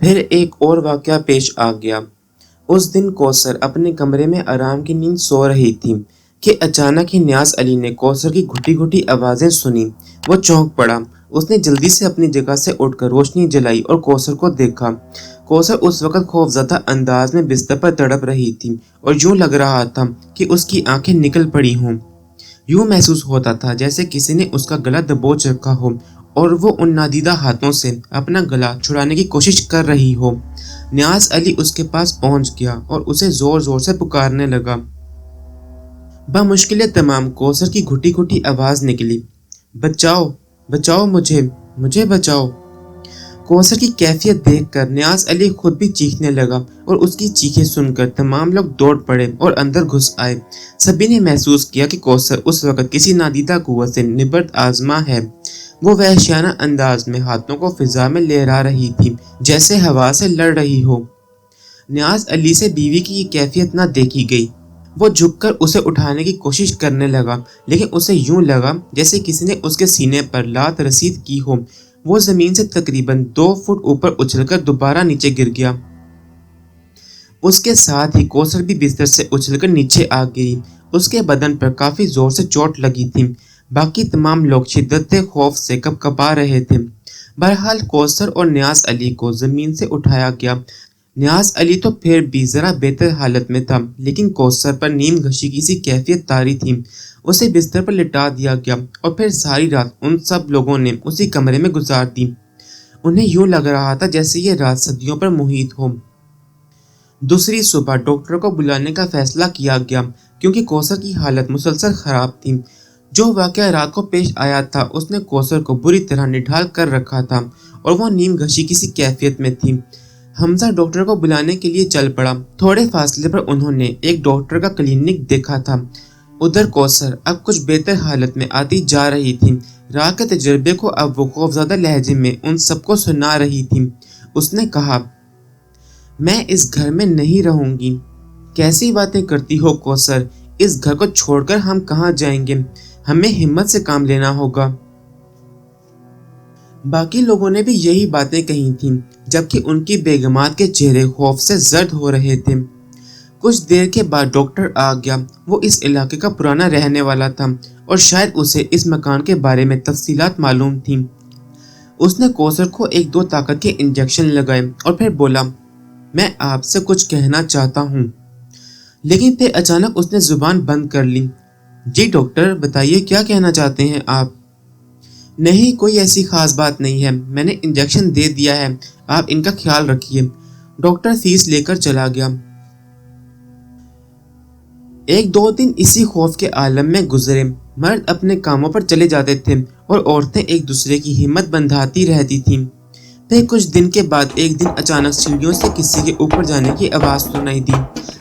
پھر ایک اور واقعہ پیش آ گیا۔ اس دن کوثر اپنے کمرے میں آرام کی نیند سو رہی تھی کہ اچانک ہی نیاز علی نے کوثر کی گھٹی گھٹی آوازیں سنی۔ وہ چونک پڑا۔ اس نے جلدی سے اپنی جگہ سے اٹھ کر روشنی جلائی اور کوثر کو دیکھا۔ کوثر اس وقت خوفزدہ انداز میں بستر پر تڑپ رہی تھی اور یوں لگ رہا تھا کہ اس کی آنکھیں نکل پڑی ہوں۔ یوں محسوس ہوتا تھا جیسے کسی نے اس کا گلا دبوچ رکھا ہو اور وہ ان نادیدہ ہاتھوں سے اپنا گلا چھڑانے کی کوشش کر رہی ہو۔ نیاز علی اس کے پاس پہنچ گیا اور اسے زور زور سے پکارنے لگا۔ بمشکل تمام کوثر کی گھٹی گھٹی آواز نکلی، بچاؤ، بچاؤ مجھے، مجھے بچاؤ۔ کوثر کی کیفیت دیکھ کر نیاز علی خود بھی چیخنے لگا اور اس کی چیخیں سن کر تمام لوگ دوڑ پڑے اور اندر گھس آئے۔ سبھی نے محسوس کیا کہ کوثر اس وقت کسی نادیدہ قوت سے نبرد آزما ہے۔ وہ وحشیانہ انداز میں ہاتھوں کو فضا میں لہرا رہی تھی جیسے ہوا سے لڑ رہی ہو۔ نیاز علی سے بیوی کی یہ کیفیت نہ دیکھی گئی۔ وہ جھک کر اسے اٹھانے کی کوشش کرنے لگا لیکن اسے یوں لگا جیسے کسی نے اس کے سینے پر لات رسید کی ہو۔ وہ زمین سے تقریباً 2 فٹ اوپر اچھل کر دوبارہ نیچے گر گیا۔ اس کے ساتھ ہی کوثر بھی بستر سے اچھل کر نیچے آ گئی۔ اس کے بدن پر کافی زور سے چوٹ لگی تھی۔ باقی تمام لوگ شدت خوف سے کپکپا رہے تھے۔ بہرحال کوثر اور نیاز علی کو زمین سے اٹھایا گیا۔ نیاز علی تو پھر بھی ذرا بہتر حالت میں تھا لیکن کوثر پر نیم گھشی کی سی کیفیت طاری تھی۔ اسے بستر پر لٹا دیا گیا اور پھر ساری رات ان سب لوگوں نے اسی کمرے میں گزار دی۔ انہیں یوں لگ رہا تھا جیسے یہ رات صدیوں پر محیط ہو۔ دوسری صبح ڈاکٹر کو بلانے کا فیصلہ کیا گیا کیونکہ کوثر کی حالت مسلسل خراب تھی۔ جو واقعہ رات کو پیش آیا تھا اس نے کوثر کو بری طرح نڈھال کر رکھا تھا اور وہ نیم گھشی کی سی کیفیت میں تھی۔ حمزہ ڈاکٹر کو بلانے کے لیے چل پڑا۔ تھوڑے فاصلے پر انہوں نے ایک ڈاکٹر کا کلینک دیکھا تھا۔ ادھر کوثر اب کچھ بہتر حالت میں آتی جا رہی تھی۔ رات کے تجربے کو اب وہ خوفزدہ لہجے میں ان سب کو سنا رہی تھی۔ اس نے کہا، میں اس گھر میں نہیں رہوں گی۔ کیسی باتیں کرتی ہو کوثر، اس گھر کو چھوڑ کر ہم کہاں جائیں گے؟ ہمیں ہمت سے کام لینا ہوگا۔ باقی لوگوں نے بھی یہی باتیں کہی تھیں جبکہ ان کی بیگمات کے چہرے خوف سے زرد ہو رہے تھے۔ کچھ دیر کے بعد ڈاکٹر آ گیا۔ وہ اس علاقے کا پرانا رہنے والا تھا اور شاید اسے اس مکان کے بارے میں تفصیلات معلوم تھیں۔ اس نے کوثر کو 1-2 طاقت کے انجیکشن لگائے اور پھر بولا، میں آپ سے کچھ کہنا چاہتا ہوں۔ لیکن پھر اچانک اس نے زبان بند کر لی۔ جی ڈاکٹر، بتائیے کیا کہنا چاہتے ہیں آپ؟ نہیں، کوئی ایسی خاص بات نہیں ہے، میں نے انجیکشن دے دیا ہے، آپ ان کا خیال رکھیے۔ ڈاکٹر فیس لے کر چلا گیا۔ 1-2 دن اسی خوف کے عالم میں گزرے۔ مرد اپنے کاموں پر چلے جاتے تھے اور عورتیں ایک دوسرے کی ہمت بندھاتی رہتی تھیں۔ پھر کچھ دن کے بعد ایک دن اچانک سیڑھیوں سے کسی کے اوپر جانے کی آواز سنائی دی۔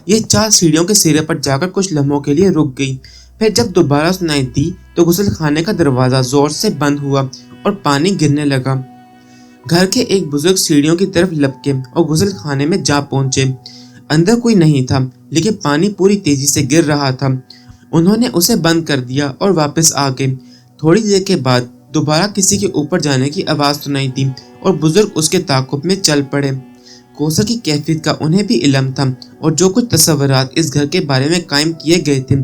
یہ چال سیڑھیوں کے سرے پر جا کر کچھ لمحوں کے لیے رک گئی۔ پھر جب دوبارہ سنائی دی تو غسل خانے کا دروازہ زور سے بند ہوا اور پانی گرنے لگا۔ گھر کے ایک بزرگ سیڑھیوں کی طرف لپکے اور غسل خانے میں جا پہنچے۔ اندر کوئی نہیں تھا لیکن پانی پوری تیزی سے گر رہا تھا۔ انہوں نے اسے بند کر دیا اور واپس آ گئے۔ تھوڑی دیر کے بعد دوبارہ کسی کے اوپر جانے کی آواز سنائی دی اور بزرگ اس کے تعاقب میں چل پڑے۔ کوثر کی کیفیت کا انہیں بھی علم تھا اور جو کچھ تصورات اس گھر کے بارے میں قائم کیے گئے تھے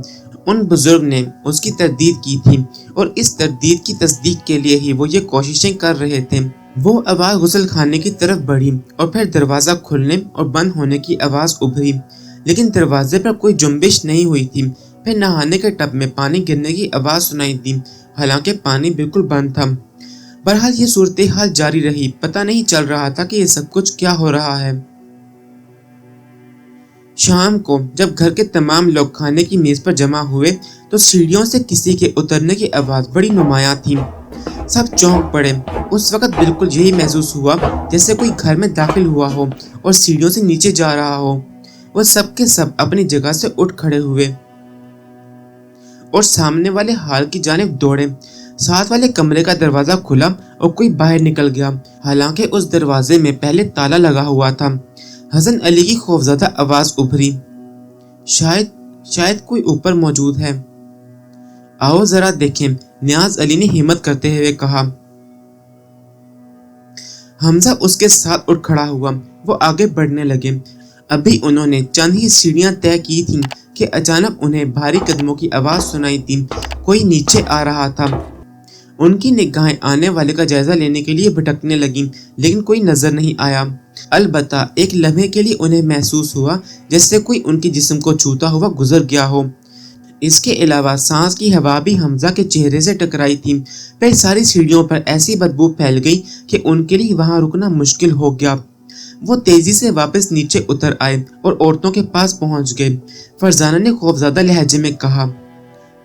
ان بزرگ نے اس کی تردید کی تھی اور اس تردید کی تصدیق کے لیے ہی وہ یہ کوششیں کر رہے تھے۔ وہ آواز غسل خانے کی طرف بڑھی اور پھر دروازہ کھلنے اور بند ہونے کی آواز ابھری لیکن دروازے پر کوئی جنبش نہیں ہوئی تھی۔ پھر نہانے کے ٹب میں پانی گرنے کی آواز سنائی دی حالانکہ پانی بالکل بند تھا۔ بہرحال یہ صورتحال جاری رہی۔ پتہ نہیں چل رہا تھا کہ یہ سب کچھ کیا ہو رہا ہے۔ شام کو جب گھر کے تمام لوگ کھانے کی میز پر جمع ہوئے تو سیڑھیوں سے کسی کے اترنے کی آواز بڑی نمایاں تھی۔ سب چونک پڑے۔ اس وقت بالکل یہی محسوس ہوا جیسے کوئی گھر میں داخل ہوا ہو اور سیڑھیوں سے نیچے جا رہا ہو۔ وہ سب کے سب اپنی جگہ سے اٹھ کھڑے ہوئے اور سامنے والے ہال کی جانب دوڑے۔ ساتھ والے کمرے کا دروازہ کھلا اور کوئی باہر نکل گیا حالانکہ اس دروازے میں پہلے تالا لگا ہوا تھا۔ حسن علی کی خوفزدہ آواز ابھری، شاید کوئی اوپر موجود ہے، آؤ ذرا دیکھیں۔ نیاز علی نے ہمت کرتے ہوئے کہا۔ حمزہ اس کے ساتھ اٹھ کھڑا ہوا۔ وہ آگے بڑھنے لگے۔ ابھی انہوں نے چند ہی سیڑھیاں طے کی تھیں کہ اچانک انہیں بھاری قدموں کی آواز سنائی دی۔ کوئی نیچے آ رہا تھا۔ ان کی نگاہیں آنے والے کا جائزہ لینے کے لیے بھٹکنے لگیں، لیکن کوئی نظر نہیں آیا۔ البتہ ایک لمحے کے لیے انہیں محسوس ہوا جیسے کوئی ان کے جسم کو چھوتا ہوا گزر گیا ہو۔ اس کے علاوہ سانس کی ہوا بھی حمزہ کے چہرے سے ٹکرائی تھی۔ پھر ساری سیڑھیوں پر ایسی بدبو پھیل گئی کہ ان کے لیے وہاں رکنا مشکل ہو گیا۔ وہ تیزی سے واپس نیچے اتر آئے اور عورتوں کے پاس پہنچ گئے۔ فرزانہ نے خوفزدہ لہجے میں کہا،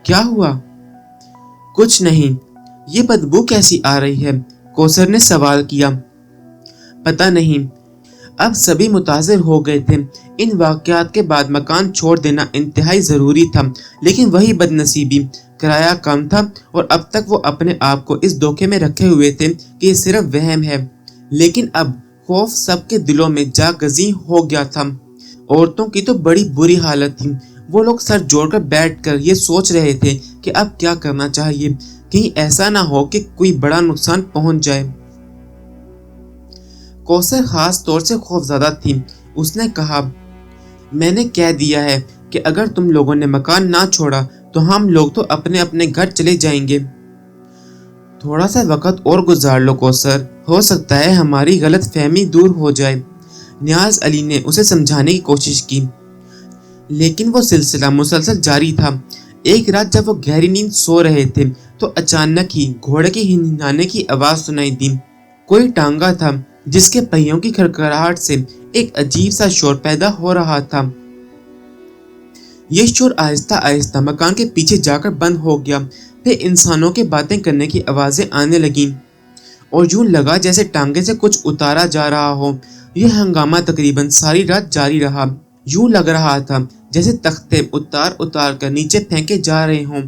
کیا ہوا؟ کچھ نہیں۔ یہ بدبو کیسی آ رہی ہے؟ کوثر نے سوال کیا۔ پتہ نہیں۔ اب سبھی متاثر ہو گئے تھے۔ ان واقعات کے بعد مکان چھوڑ دینا انتہائی ضروری تھا، لیکن وہی بد نصیبی، کرایہ کم تھا اور اب تک وہ اپنے آپ کو اس دھوکے میں رکھے ہوئے تھے کہ یہ صرف وہم ہے۔ لیکن اب خوف سب کے دلوں میں جا گزین ہو گیا تھا۔ عورتوں کی تو بڑی بری حالت تھی۔ وہ لوگ سر جوڑ کر بیٹھ کر یہ سوچ رہے تھے کہ اب کیا کرنا چاہیے، کہیں ایسا نہ ہو کہ کوئی بڑا نقصان پہنچ جائے۔ کوثر خاص طور سے خوفزدہ تھی۔ اس نے کہا، میں نے کہہ دیا ہے کہ اگر تم لوگوں نے مکان نہ چھوڑا تو ہم لوگ تو اپنے اپنے گھر چلے جائیں گے۔ تھوڑا سا وقت اور گزار لو کوثر، ہو سکتا ہے ہماری غلط فہمی دور ہو جائے۔ نیاز علی نے اسے سمجھانے کی کوشش کی، لیکن وہ سلسلہ مسلسل جاری تھا۔ ایک رات جب وہ گہری نیند سو رہے تھے تو اچانک ہی گھوڑے کے ہنہنانے کی آواز سنائی دی۔ کوئی ٹانگا تھا جس کے پہیوں کی کھڑکھڑاہٹ سے ایک عجیب سا شور پیدا ہو رہا تھا۔ یہ شور آہستہ آہستہ مکان کے پیچھے جا کر بند ہو گیا۔ پھر انسانوں کے باتیں کرنے کی آوازیں آنے لگیں اور یوں لگا جیسے ٹانگے سے کچھ اتارا جا رہا ہو۔ یہ ہنگامہ تقریباً ساری رات جاری رہا۔ یوں لگ رہا تھا جیسے تختے اتار اتار کر نیچے پھینکے جا رہے ہوں۔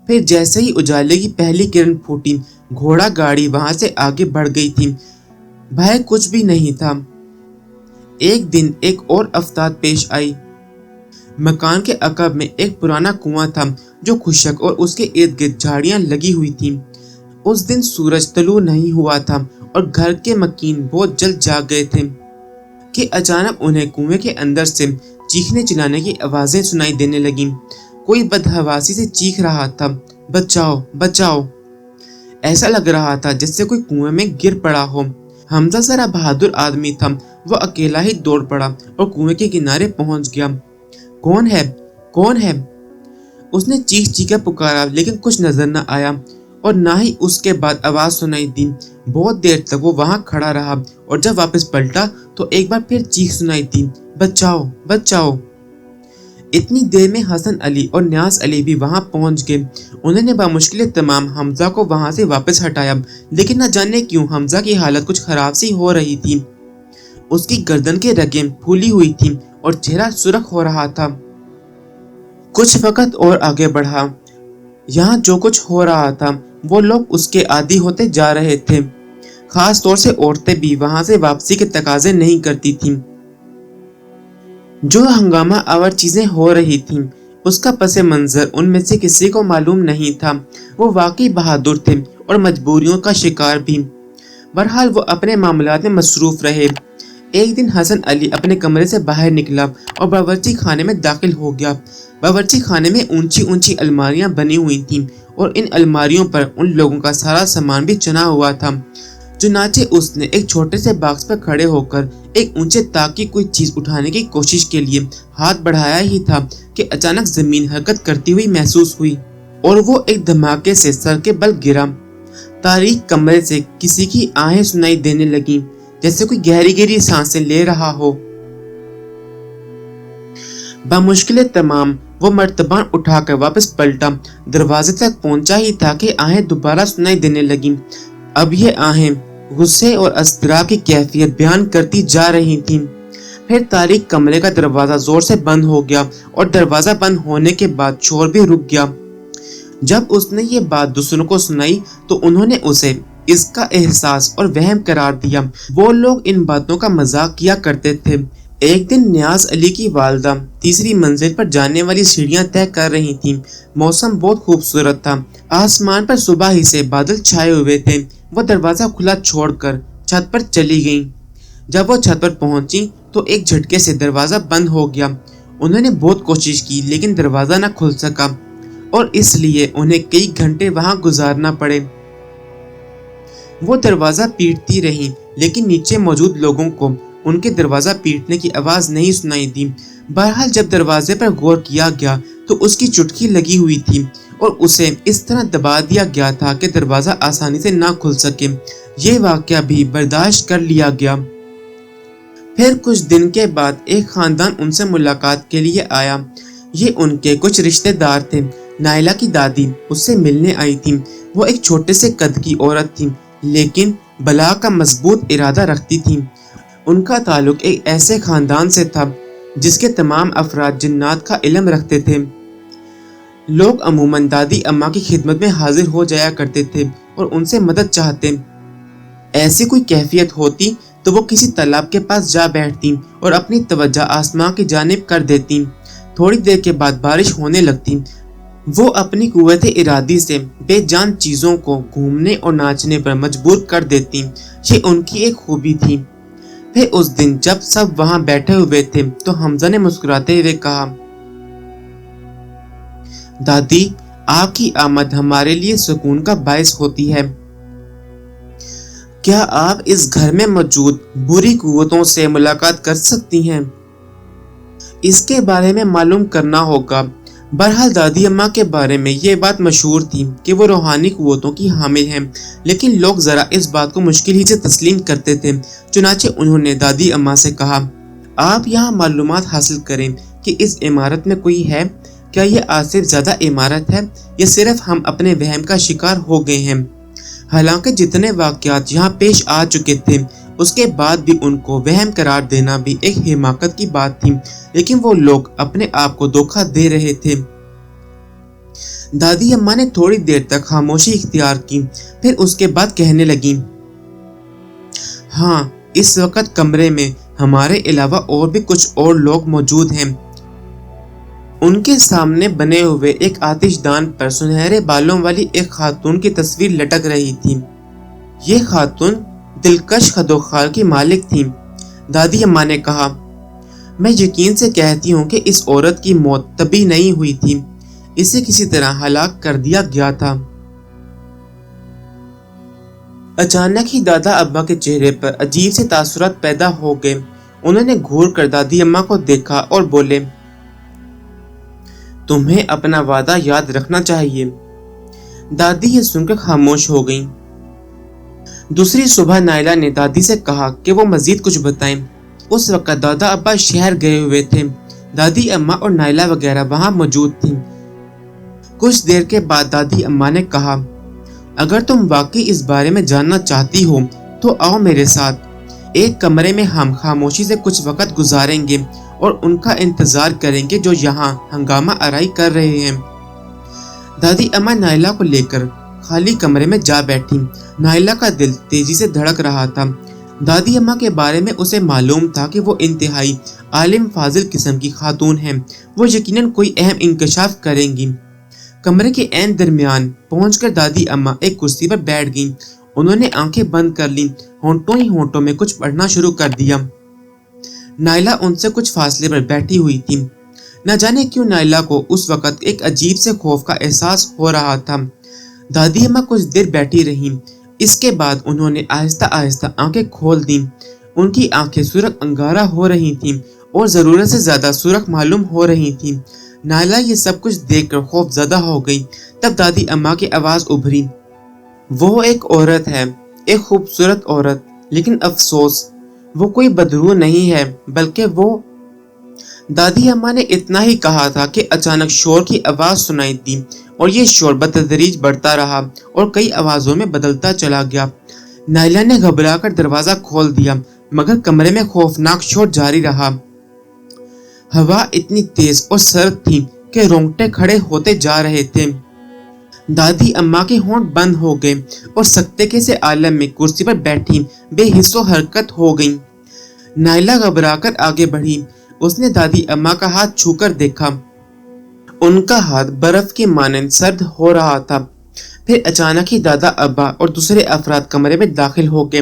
پھر جیسے ہی اجالے کی پہلی کرن پھوٹی، گھوڑا گاڑی وہاں سے آگے بڑھ گئی تھی۔ بھائے کچھ بھی نہیں تھا۔ ایک دن ایک اور افتاد پیش آئی۔ مکان کے عقب میں ایک پرانا کنواں تھا جو خشک اور اس کے ارد گرد جھاڑیاں لگی ہوئی تھیں۔ اس دن سورج طلوع نہیں ہوا تھا اور گھر کے مکین بہت جلد جاگ گئے تھے کہ اچانک انہیں کنویں کے اندر سے چیخنے چلانے کی آوازیں سنائی دینے لگیں۔ کوئی بدحواسی سے چیخ رہا تھا، بچاؤ بچاؤ۔ ایسا لگ رہا تھا جس سے کوئی کنویں میں گر پڑا ہو۔ حمزہ ذرا بہادر آدمی تھا۔ وہ اکیلا ہی دوڑ پڑا اور کنویں کے کنارے پہنچ گیا۔ کون ہے؟ کون ہے؟ اس نے چیخ چیخ کر پکارا، لیکن کچھ نظر نہ آیا اور نہ ہی اس کے بعد آواز سنائی دی۔ بہت دیر تک وہ وہاں کھڑا رہا اور جب واپس پلٹا تو ایک بار پھر چیخ سنائی دی، بچاؤ بچاؤ۔ اتنی دیر میں حسن علی اور نیاز علی بھی وہاں پہنچ گئے۔ انہوں نے بمشکل تمام حمزہ کو وہاں سے واپس ہٹایا، لیکن نہ جانے کیوں حمزہ کی حالت کچھ خراب سی ہو رہی تھی۔ اس کی گردن کے رگیں پھولی ہوئی تھیں اور چہرہ سرخ ہو رہا تھا۔ کچھ وقت اور آگے بڑھا۔ یہاں جو کچھ ہو رہا تھا وہ لوگ اس کے عادی ہوتے جا رہے تھے۔ خاص طور سے عورتیں بھی وہاں سے واپسی کے تقاضے نہیں کرتی تھیں۔ جو ہنگامہ آور چیزیں ہو رہی تھیں اس کا پس منظر ان میں سے کسی کو معلوم نہیں تھا۔ وہ واقعی بہادر تھے اور مجبوریوں کا شکار بھی۔ بہرحال وہ اپنے معاملات میں مصروف رہے۔ ایک دن حسن علی اپنے کمرے سے باہر نکلا اور باورچی خانے میں داخل ہو گیا۔ باورچی خانے میں اونچی اونچی الماریاں بنی ہوئی تھیں اور ان الماریوں پر ان لوگوں کا سارا سامان بھی چنا ہوا تھا۔ چنانچہ اس نے ایک چھوٹے سے باکس پر کھڑے ہو کر ایک اونچے طاق کی کوئی چیز اٹھانے کی کوشش کے لیے ہاتھ بڑھایا ہی تھا کہ اچانک زمین حرکت کرتی ہوئی محسوس ہوئی اور وہ ایک دھماکے سے سر کے بل گرا۔ تاریک کمرے سے کسی کی آہیں سنائی دینے لگیں، جیسے کوئی گہری گہری سانسیں لے رہا ہو۔ بمشکل تمام وہ مرتبان اٹھا کر واپس پلٹا۔ دروازے تک پہنچا ہی تھا کہ آہیں دوبارہ سنائی دینے لگیں۔ اب یہ آہیں غصے اور اضطراب کی کیفیت بیان کرتی جا رہی تھیں۔ پھر تاریک کمرے کا دروازہ زور سے بند ہو گیا اور دروازہ بند ہونے کے بعد شور بھی رک گیا۔ جب اس نے یہ بات دوسروں کو سنائی تو انہوں نے اسے اس کا احساس اور وہم قرار دیا۔ وہ لوگ ان باتوں کا مذاق کیا کرتے تھے۔ ایک دن نیاز علی کی والدہ تیسری منزل پر جانے والی سیڑھیاں طے کر رہی تھیں۔ موسم بہت خوبصورت تھا۔ آسمان پر صبح ہی سے بادل چھائے ہوئے تھے۔ وہ دروازہ کھلا چھوڑ کر چھت پر چلی گئیں۔ جب وہ چھت پر پہنچی تو ایک جھٹکے سے دروازہ بند ہو گیا۔ انہوں نے بہت کوشش کی لیکن دروازہ نہ کھل سکا اور اس لیے انہیں کئی گھنٹے وہاں گزارنا پڑے۔ وہ دروازہ پیٹتی رہیں لیکن نیچے موجود لوگوں کو ان کے دروازہ پیٹنے کی آواز نہیں سنائی دی۔ بہرحال جب دروازے پر غور کیا گیا تو اس کی چٹکی لگی ہوئی تھی اور اسے اس طرح دبا دیا گیا تھا کہ دروازہ آسانی سے نہ کھل سکے۔ یہ واقعہ بھی برداشت کر لیا گیا۔ پھر کچھ دن کے بعد ایک خاندان ان سے ملاقات کے لیے آیا۔ یہ ان کے کچھ رشتہ دار تھے۔ نائلہ کی دادی اس سے ملنے آئی تھی۔ وہ ایک چھوٹے سے قد کی عورت تھی لیکن بلا کا مضبوط ارادہ رکھتی تھی۔ ان کا تعلق ایک ایسے خاندان سے تھا جس کے تمام افراد جنات کا علم رکھتے تھے۔ لوگ عموماً دادی اماں کی خدمت میں حاضر ہو جایا کرتے تھے اور ان سے مدد چاہتے۔ ایسی کوئی کیفیت ہوتی تو وہ کسی تالاب کے پاس جا بیٹھتی اور اپنی توجہ آسمان کی جانب کر دیتی۔ تھوڑی دیر کے بعد بارش ہونے لگتی۔ وہ اپنی قوت ارادی سے بے جان چیزوں کو گھومنے اور ناچنے پر مجبور کر دیتی۔ یہ ان کی ایک خوبی تھی۔ پھر اس دن جب سب وہاں بیٹھے ہوئے تھے تو حمزہ نے مسکراتے ہوئے کہا، دادی، آپ کی آمد ہمارے لیے سکون کا باعث ہوتی ہے۔ کیا آپ اس گھر میں موجود بری قوتوں سے ملاقات کر سکتی ہیں؟ اس کے بارے میں معلوم کرنا ہوگا۔ بہرحال دادی اماں کے بارے میں یہ بات مشہور تھی کہ وہ روحانی قوتوں کی حامل ہیں، لیکن لوگ ذرا اس بات کو مشکل ہی سے تسلیم کرتے تھے۔ چنانچہ انہوں نے دادی اماں سے کہا، آپ یہاں معلومات حاصل کریں کہ اس عمارت میں کوئی ہے۔ کیا یہ آج سے زیادہ عمارت ہے یا صرف ہم اپنے وہم کا شکار ہو گئے ہیں؟ حالانکہ جتنے واقعات یہاں پیش آ چکے تھے اس کے بعد بھی ان کو وہم قرار دینا بھی ایک حماقت کی بات تھی، لیکن وہ لوگ اپنے آپ کو دھوکہ دے رہے تھے۔ دادی اماں نے تھوڑی دیر تک خاموشی اختیار کی، پھر اس کے بعد کہنے لگیں، ہاں، اس وقت کمرے میں ہمارے علاوہ اور بھی کچھ اور لوگ موجود ہیں۔ ان کے سامنے بنے ہوئے ایک آتش دان پر سنہرے بالوں والی ایک خاتون کی تصویر لٹک رہی تھی۔ یہ خاتون دلکش خدوخال کی مالک تھی۔ دادی اماں نے کہا، میں یقین سے کہتی ہوں کہ اس عورت کی موت طبی نہیں ہوئی تھی، اسے کسی طرح ہلاک کر دیا گیا تھا۔ اچانک ہی دادا ابا کے چہرے پر عجیب سے تاثرات پیدا ہو گئے۔ انہوں نے گھور کر دادی اماں کو دیکھا اور بولے، تمہیں اپنا وعدہ یاد رکھنا چاہیے۔ دادی یہ سن کر خاموش ہو گئیں۔ دوسری صبح نائلہ نے دادی سے کہا کہ وہ مزید کچھ بتائیں۔ اس وقت دادا ابا شہر گئے ہوئے تھے۔ دادی اماں اور نائلہ وغیرہ وہاں موجود تھیں۔ کچھ دیر کے بعد دادی اماں نے کہا، اگر تم واقعی اس بارے میں جاننا چاہتی ہو تو آؤ میرے ساتھ۔ ایک کمرے میں ہم خاموشی سے کچھ وقت گزاریں گے اور ان کا انتظار کریں گے جو یہاں ہنگامہ آرائی کر رہے ہیں۔ دادی اماں نائلہ کو لے کر خالی کمرے میں جا بیٹھی۔ نائلہ کا دل تیزی سے دھڑک رہا تھا۔ دادی اماں کے بارے میں اسے معلوم تھا کہ وہ انتہائی عالم فاضل قسم کی خاتون ہیں۔ وہ یقیناً کوئی اہم انکشاف کریں گی۔ کمرے کے عین درمیان پہنچ کر دادی اماں ایک کرسی پر بیٹھ گئیں۔ انہوں نے آنکھیں بند کر لیں، ہونٹوں ہی ہونٹوں میں کچھ پڑھنا شروع کر دیا۔ نائلہ ان سے کچھ فاصلے پر بیٹھی ہوئی تھی۔ نہ جانے کیوں نائلہ کو اس وقت ایک عجیب سے خوف کا احساس ہو رہا تھا۔ دادی اماں کچھ دیر بیٹھی رہیں۔ اس کے بعد انہوں نے آہستہ آہستہ آنکھیں کھول دیں۔ ان کی آنکھیں سرخ انگارہ ہو رہی تھیں اور ضرورت سے زیادہ سرخ معلوم ہو رہی تھیں۔ نائلہ یہ سب کچھ دیکھ کر خوف زدہ ہو گئی۔ تب دادی اماں کی آواز ابھری، وہ ایک عورت ہے، ایک خوبصورت عورت، لیکن افسوس وہ کوئی بدرو نہیں ہے، بلکہ وہ… دادی اماں نے اتنا ہی کہا تھا کہ اچانک شور کی آواز سنائی دی اور یہ شور بتدریج بڑھتا رہا اور کئی آوازوں میں بدلتا چلا گیا۔ نائلہ نے گھبرا کر دروازہ کھول دیا مگر کمرے میں خوفناک شور جاری رہا۔ ہوا اتنی تیز اور سرد تھی کہ رونگٹے کھڑے ہوتے جا رہے تھے۔ دادی اماں کے ہونٹ بند ہو گئے اور سکتے کے سے عالم میں کرسی پر بیٹھی بے حس و حرکت ہو گئیں۔ نائلہ گھبرا کر آگے بڑھی۔ اس نے دادی اماں کا ہاتھ چھو کر دیکھا۔ ان کا ہاتھ برف کی مانند سرد ہو رہا تھا۔ پھر اچانک ہی دادا ابا اور دوسرے افراد کمرے میں داخل ہو گئے۔